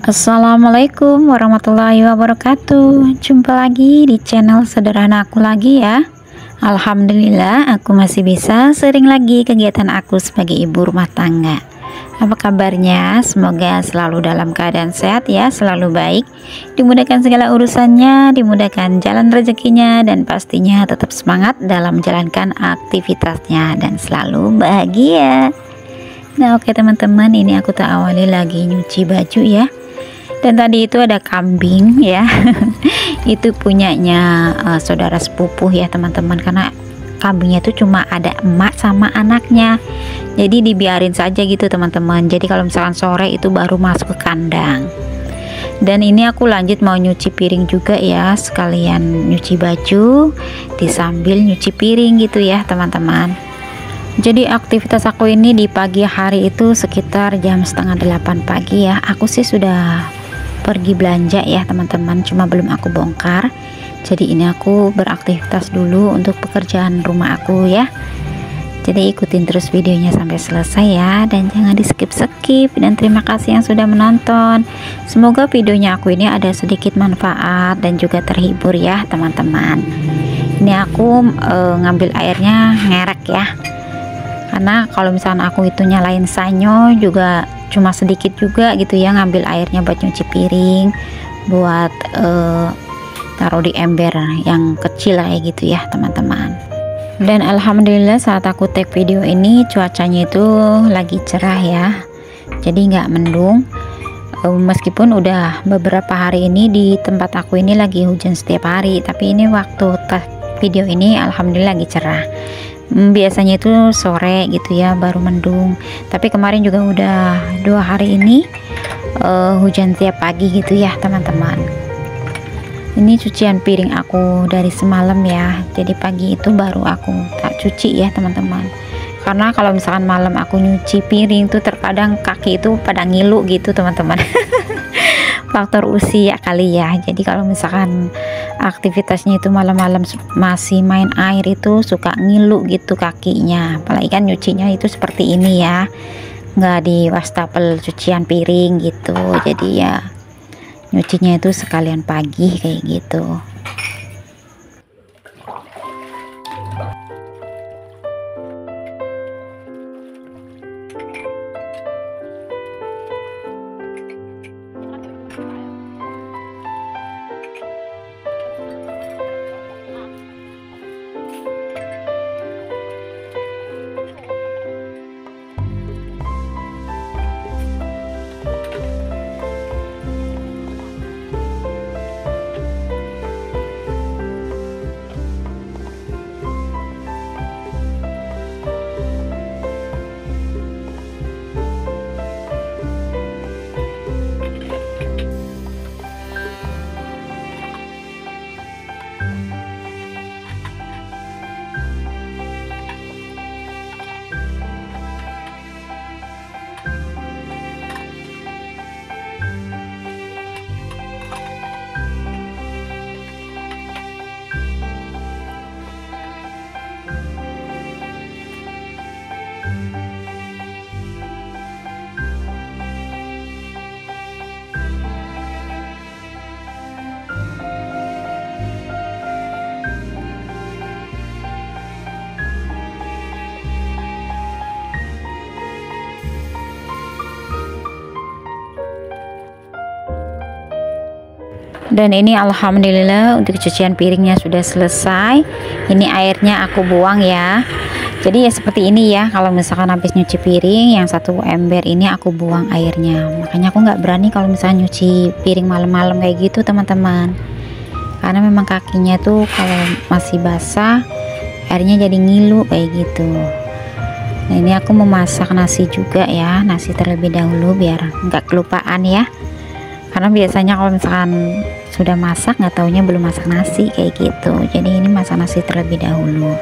Assalamualaikum warahmatullahi wabarakatuh. Jumpa lagi di channel sederhana aku lagi ya. Alhamdulillah aku masih bisa sering lagi kegiatan aku sebagai ibu rumah tangga. Apa kabarnya? Semoga selalu dalam keadaan sehat ya, selalu baik, dimudahkan segala urusannya, dimudahkan jalan rezekinya, dan pastinya tetap semangat dalam menjalankan aktivitasnya dan selalu bahagia. Nah oke teman-teman, ini aku tak awali lagi nyuci baju ya. Dan tadi itu ada kambing ya. Itu punyanya saudara sepupuh ya teman-teman, karena kambingnya itu cuma ada emak sama anaknya, jadi dibiarin saja gitu teman-teman. Jadi kalau misalkan sore itu baru masuk ke kandang. Dan ini aku lanjut mau nyuci piring juga ya, sekalian nyuci baju disambil nyuci piring gitu ya teman-teman. Jadi aktivitas aku ini di pagi hari itu sekitar jam setengah 8 pagi ya. Aku sih sudah pergi belanja ya teman-teman, cuma belum aku bongkar. Jadi ini aku beraktivitas dulu untuk pekerjaan rumah aku ya. Jadi ikutin terus videonya sampai selesai ya, dan jangan di skip-skip. Dan terima kasih yang sudah menonton. Semoga videonya aku ini ada sedikit manfaat dan juga terhibur ya teman-teman. Ini aku ngambil airnya ngerek ya, karena kalau misalnya aku itu nyalain sanyo juga cuma sedikit juga gitu ya, ngambil airnya buat nyuci piring, buat taruh di ember yang kecil kayak gitu ya teman-teman. Dan alhamdulillah saat aku take video ini cuacanya itu lagi cerah ya, jadi nggak mendung. Meskipun udah beberapa hari ini di tempat aku ini lagi hujan setiap hari, tapi ini waktu take video ini alhamdulillah lagi cerah. Biasanya itu sore gitu ya baru mendung, tapi kemarin juga udah 2 hari ini hujan tiap pagi gitu ya teman-teman. Ini cucian piring aku dari semalam ya, jadi pagi itu baru aku tak cuci ya teman-teman. Karena kalau misalkan malam aku nyuci piring tuh terkadang kaki itu pada ngilu gitu teman-teman. Faktor usia kali ya. Jadi kalau misalkan aktivitasnya itu malam-malam masih main air itu suka ngilu gitu kakinya. Apalagi kan nyucinya itu seperti ini ya, nggak di wastafel cucian piring gitu. Jadi ya nyucinya itu sekalian pagi kayak gitu. Dan ini alhamdulillah untuk cucian piringnya sudah selesai. Ini airnya aku buang ya. Jadi ya seperti ini ya, kalau misalkan habis nyuci piring yang satu ember ini aku buang airnya. Makanya aku nggak berani kalau misalnya nyuci piring malam-malam kayak gitu teman-teman, karena memang kakinya tuh kalau masih basah airnya jadi ngilu kayak gitu. Nah ini aku memasak nasi juga ya, nasi terlebih dahulu biar nggak kelupaan ya, karena biasanya kalau misalkan sudah masak nggak taunya belum masak nasi kayak gitu. Jadi ini masak nasi terlebih dahulu.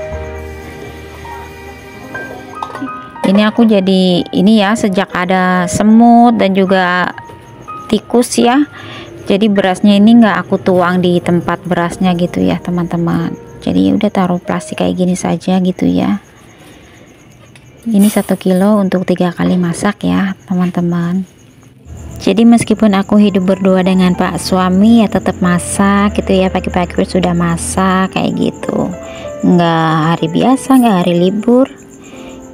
Ini aku jadi ini ya, sejak ada semut dan juga tikus ya, jadi berasnya ini nggak aku tuang di tempat berasnya gitu ya teman-teman. Jadi udah taruh plastik kayak gini saja gitu ya. Ini 1 kilo untuk 3 kali masak ya teman-teman. Jadi meskipun aku hidup berdua dengan Pak suami ya tetap masak gitu ya, pagi-pagi sudah masak kayak gitu, nggak hari biasa, nggak hari libur.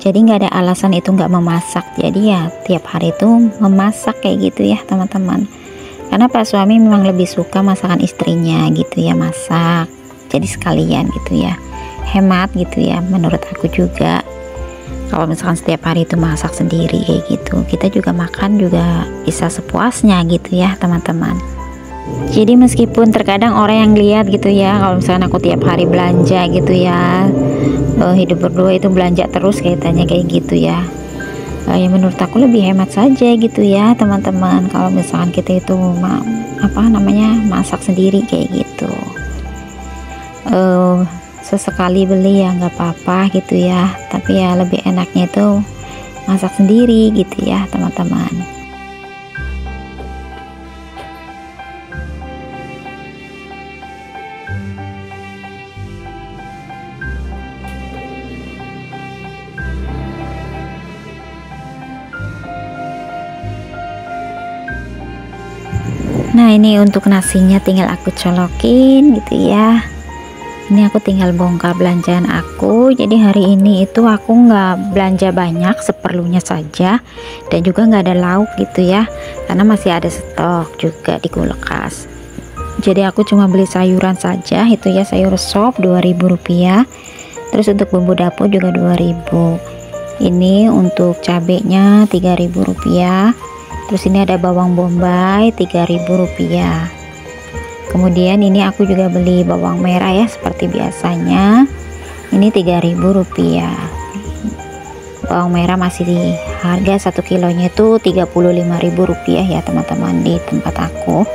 Jadi nggak ada alasan itu nggak memasak, jadi ya tiap hari itu memasak kayak gitu ya teman-teman. Karena Pak suami memang lebih suka masakan istrinya gitu ya, masak, jadi sekalian gitu ya, hemat gitu ya menurut aku juga. Kalau misalkan setiap hari itu masak sendiri kayak gitu, kita juga makan juga bisa sepuasnya gitu ya teman-teman. Jadi meskipun terkadang orang yang lihat gitu ya, kalau misalkan aku tiap hari belanja gitu ya, hidup berdua itu belanja terus kaitannya kayak gitu ya, ya menurut aku lebih hemat saja gitu ya teman-teman. Kalau misalkan kita itu masak sendiri kayak gitu, sesekali beli ya nggak apa-apa gitu ya, tapi ya lebih enaknya itu masak sendiri gitu ya teman-teman. Nah ini untuk nasinya tinggal aku colokin gitu ya. Ini aku tinggal bongkar belanjaan aku. Jadi hari ini itu aku nggak belanja banyak, seperlunya saja, dan juga nggak ada lauk gitu ya, karena masih ada stok juga di kulkas. Jadi aku cuma beli sayuran saja itu ya, sayur sop Rp2.000, terus untuk bumbu dapur juga 2.000. Ini untuk cabenya Rp3.000, terus ini ada bawang bombay Rp3.000. Kemudian ini aku juga beli bawang merah ya seperti biasanya, ini Rp3.000. Bawang merah masih di harga 1 kilonya itu Rp35.000 ya teman-teman di tempat aku.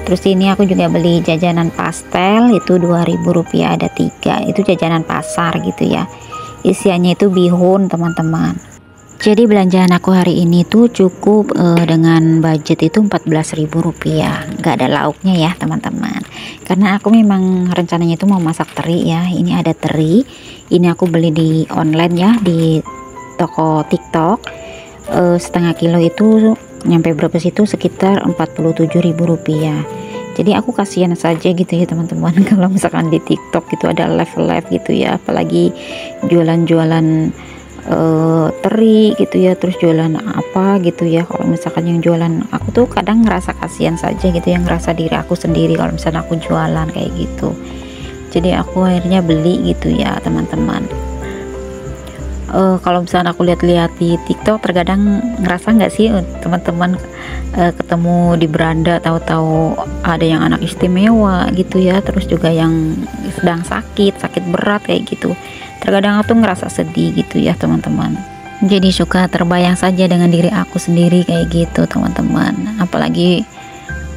Terus ini aku juga beli jajanan pastel itu Rp2.000, ada 3, itu jajanan pasar gitu ya, isiannya itu bihun teman-teman. Jadi belanjaan aku hari ini tuh cukup dengan budget itu Rp14.000, nggak ada lauknya ya teman-teman, karena aku memang rencananya itu mau masak teri ya. Ini ada teri, ini aku beli di online ya, di toko TikTok, setengah kilo itu nyampe berapa sih, itu sekitar Rp47.000. Jadi aku kasihan saja gitu ya teman-teman kalau misalkan di TikTok itu ada live gitu ya, apalagi jualan-jualan teri gitu ya, terus jualan apa gitu ya. Kalau misalkan yang jualan, aku tuh kadang ngerasa kasihan saja gitu ya, ngerasa diri aku sendiri kalau misalnya aku jualan kayak gitu. Jadi aku akhirnya beli gitu ya teman-teman. Kalau misalnya aku lihat-lihat di TikTok, terkadang ngerasa nggak sih teman-teman, ketemu di beranda tahu-tahu ada yang anak istimewa gitu ya, terus juga yang sedang sakit berat kayak gitu. Terkadang aku tuh ngerasa sedih gitu ya teman-teman. Jadi suka terbayang saja dengan diri aku sendiri kayak gitu teman-teman. Apalagi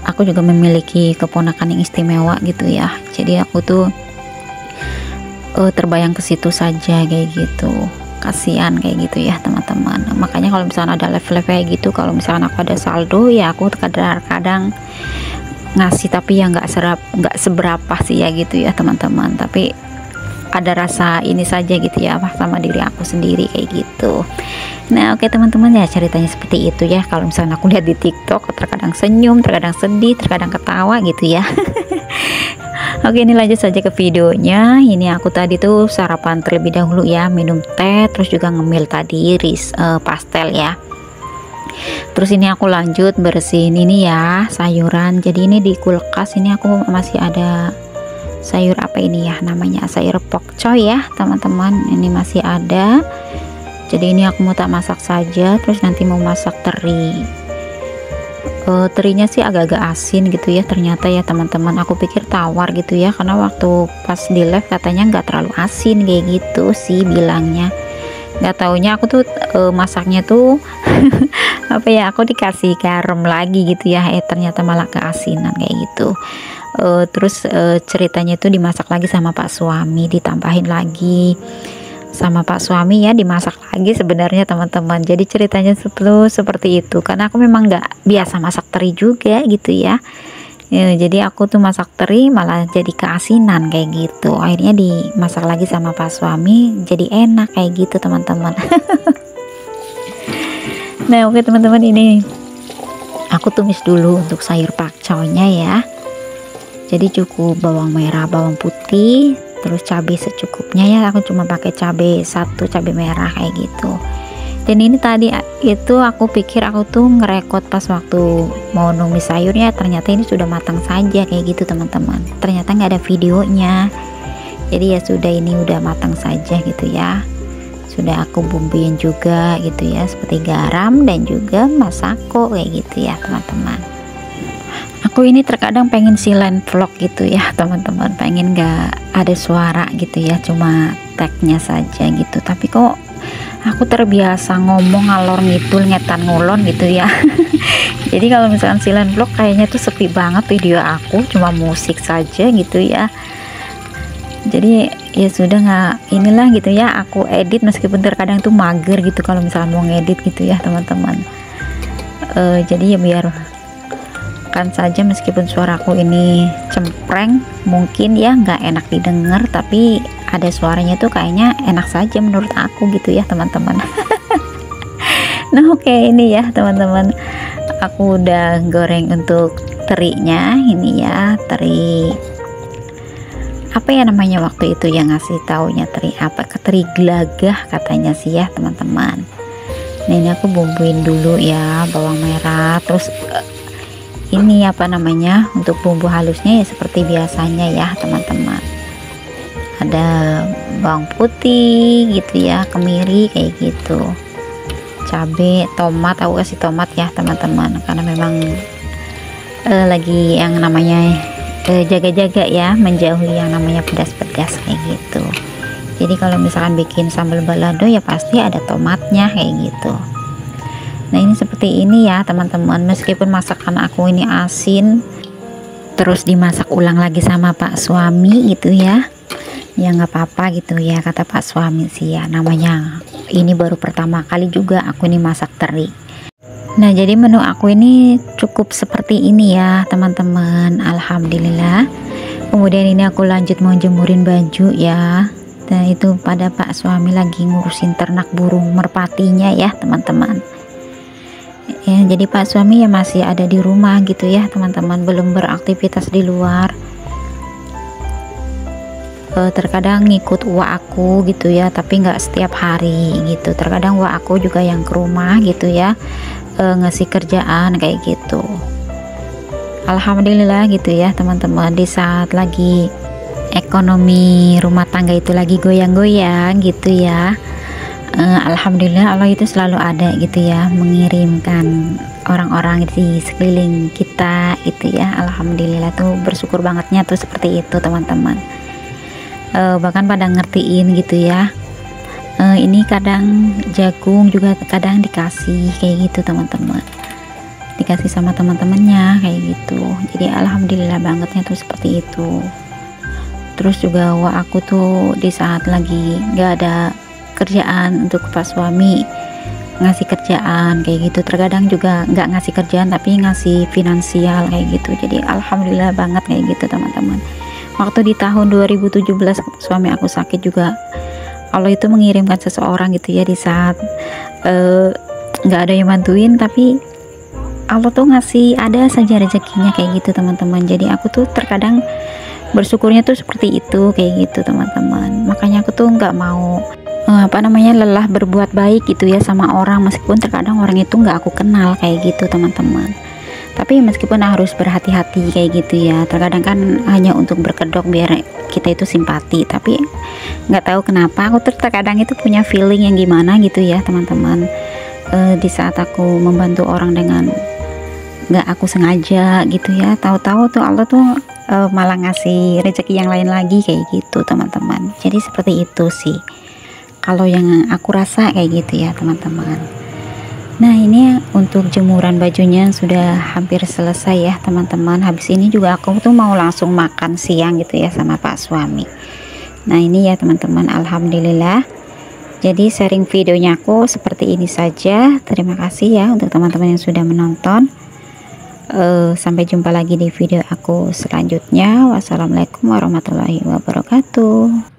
aku juga memiliki keponakan yang istimewa gitu ya. Jadi aku tuh terbayang ke situ saja kayak gitu. Kasihan kayak gitu ya teman-teman. Makanya kalau misalnya ada live-live kayak gitu, kalau misalnya aku ada saldo ya aku kadang-kadang ngasih, tapi ya nggak seberapa sih ya gitu ya teman-teman. Tapi ada rasa ini saja gitu ya sama diri aku sendiri kayak gitu. Nah oke teman-teman ya, ceritanya seperti itu ya. Kalau misalnya aku lihat di TikTok, terkadang senyum, terkadang sedih, terkadang ketawa gitu ya. Oke, ini lanjut saja ke videonya. Ini aku tadi tuh sarapan terlebih dahulu ya, minum teh, terus juga ngemil tadi pastel ya. Terus ini aku lanjut bersihin ini ya sayuran. Jadi ini di kulkas ini aku masih ada sayur apa ini ya namanya, sayur pokcoy ya teman-teman, ini masih ada. Jadi ini aku mau tak masak saja, terus nanti mau masak teri. Terinya sih agak-agak asin gitu ya ternyata ya teman-teman. Aku pikir tawar gitu ya, karena waktu pas di live katanya nggak terlalu asin kayak gitu sih bilangnya. Nggak taunya aku tuh masaknya tuh apa ya, aku dikasih garam lagi gitu ya, ternyata malah keasinan kayak gitu. Terus ceritanya itu dimasak lagi sama Pak suami, ditambahin lagi sama Pak suami ya, dimasak lagi sebenarnya teman-teman. Jadi ceritanya seperti itu, karena aku memang nggak biasa masak teri juga gitu ya. Jadi aku tuh masak teri malah jadi keasinan kayak gitu. Akhirnya dimasak lagi sama Pak suami, jadi enak kayak gitu teman-teman. Nah oke teman-teman, ini aku tumis dulu untuk sayur pakcoynya ya. Jadi cukup bawang merah, bawang putih, terus cabai secukupnya ya. Aku cuma pakai cabai satu, cabai merah kayak gitu. Dan ini tadi itu aku pikir aku tuh ngerekod pas waktu mau numis sayurnya, ternyata ini sudah matang saja kayak gitu teman-teman. Ternyata nggak ada videonya. Jadi ya sudah, ini udah matang saja gitu ya. Sudah aku bumbuin juga gitu ya, seperti garam dan juga masako kayak gitu ya teman-teman. Aku ini terkadang pengen silent vlog gitu ya teman-teman, pengen gak ada suara gitu ya, cuma tagnya saja gitu. Tapi kok aku terbiasa ngomong ngalor ngidul, ngetan ngulon gitu ya. Jadi kalau misalkan silent vlog kayaknya tuh sepi banget video aku, cuma musik saja gitu ya. Jadi ya sudah, nggak inilah gitu ya, aku edit meskipun terkadang tuh mager gitu kalau misalnya mau ngedit gitu ya teman-teman. Jadi ya biar kan saja, meskipun suaraku ini cempreng mungkin ya nggak enak didengar, tapi ada suaranya tuh kayaknya enak saja menurut aku gitu ya teman-teman. Nah oke, ini ya teman-teman, aku udah goreng untuk terinya ini ya, teri apa ya namanya waktu itu yang ngasih taunya, teri apa, teri gelagah katanya sih ya teman-teman. Nah ini aku bumbuin dulu ya, bawang merah, terus ini apa namanya, untuk bumbu halusnya ya seperti biasanya ya teman-teman, ada bawang putih gitu ya, kemiri kayak gitu, cabai, tomat, aku kasih tomat ya teman-teman, karena memang lagi yang namanya jaga-jaga ya, menjauhi yang namanya pedas-pedas kayak gitu. Jadi kalau misalkan bikin sambal balado ya pasti ada tomatnya kayak gitu. Nah ini seperti ini ya teman-teman, meskipun masakan aku ini asin terus dimasak ulang lagi sama Pak suami gitu ya, ya nggak apa-apa gitu ya kata Pak suami sih ya, namanya ini baru pertama kali juga aku ini masak teri. Nah jadi menu aku ini cukup seperti ini ya teman-teman, alhamdulillah. Kemudian ini aku lanjut mau jemurin baju ya. Nah itu pada Pak suami lagi ngurusin ternak burung merpatinya ya teman-teman. Ya jadi Pak suami ya masih ada di rumah gitu ya teman-teman, belum beraktivitas di luar. Terkadang ngikut uak aku gitu ya, tapi nggak setiap hari gitu. Terkadang uak aku juga yang ke rumah gitu ya, ngasih kerjaan kayak gitu. Alhamdulillah gitu ya teman-teman, di saat lagi ekonomi rumah tangga itu lagi goyang-goyang gitu ya, alhamdulillah Allah itu selalu ada gitu ya, mengirimkan orang-orang di sekeliling kita gitu ya. Alhamdulillah tuh, bersyukur bangetnya tuh seperti itu teman-teman. Bahkan pada ngertiin gitu ya, ini kadang jagung juga kadang dikasih kayak gitu teman-teman, dikasih sama teman-temannya kayak gitu. Jadi alhamdulillah bangetnya tuh seperti itu. Terus juga wah aku tuh di saat lagi nggak ada kerjaan untuk Pak suami ngasih kerjaan kayak gitu, terkadang juga nggak ngasih kerjaan tapi ngasih finansial kayak gitu. Jadi alhamdulillah banget kayak gitu teman-teman. Waktu di tahun 2017 suami aku sakit juga, Allah itu mengirimkan seseorang gitu ya, di saat nggak ada yang bantuin tapi Allah tuh ngasih ada saja rezekinya kayak gitu teman-teman. Jadi aku tuh terkadang bersyukurnya tuh seperti itu kayak gitu teman-teman. Makanya aku tuh nggak mau apa namanya lelah berbuat baik gitu ya sama orang, meskipun terkadang orang itu nggak aku kenal kayak gitu teman-teman. Tapi meskipun harus berhati-hati kayak gitu ya, terkadang kan hanya untuk berkedok biar kita itu simpati, tapi nggak tahu kenapa aku terkadang itu punya feeling yang gimana gitu ya teman-teman. Di saat aku membantu orang dengan nggak aku sengaja gitu ya, tahu-tahu tuh Allah tuh malah ngasih rezeki yang lain lagi kayak gitu teman-teman. Jadi seperti itu sih kalau yang aku rasa kayak gitu ya teman-teman. Nah ini untuk jemuran bajunya sudah hampir selesai ya teman-teman. Habis ini juga aku tuh mau langsung makan siang gitu ya sama Pak suami. Nah ini ya teman-teman, alhamdulillah. Jadi sharing videonya aku seperti ini saja. Terima kasih ya untuk teman-teman yang sudah menonton. Sampai jumpa lagi di video aku selanjutnya. Wassalamualaikum warahmatullahi wabarakatuh.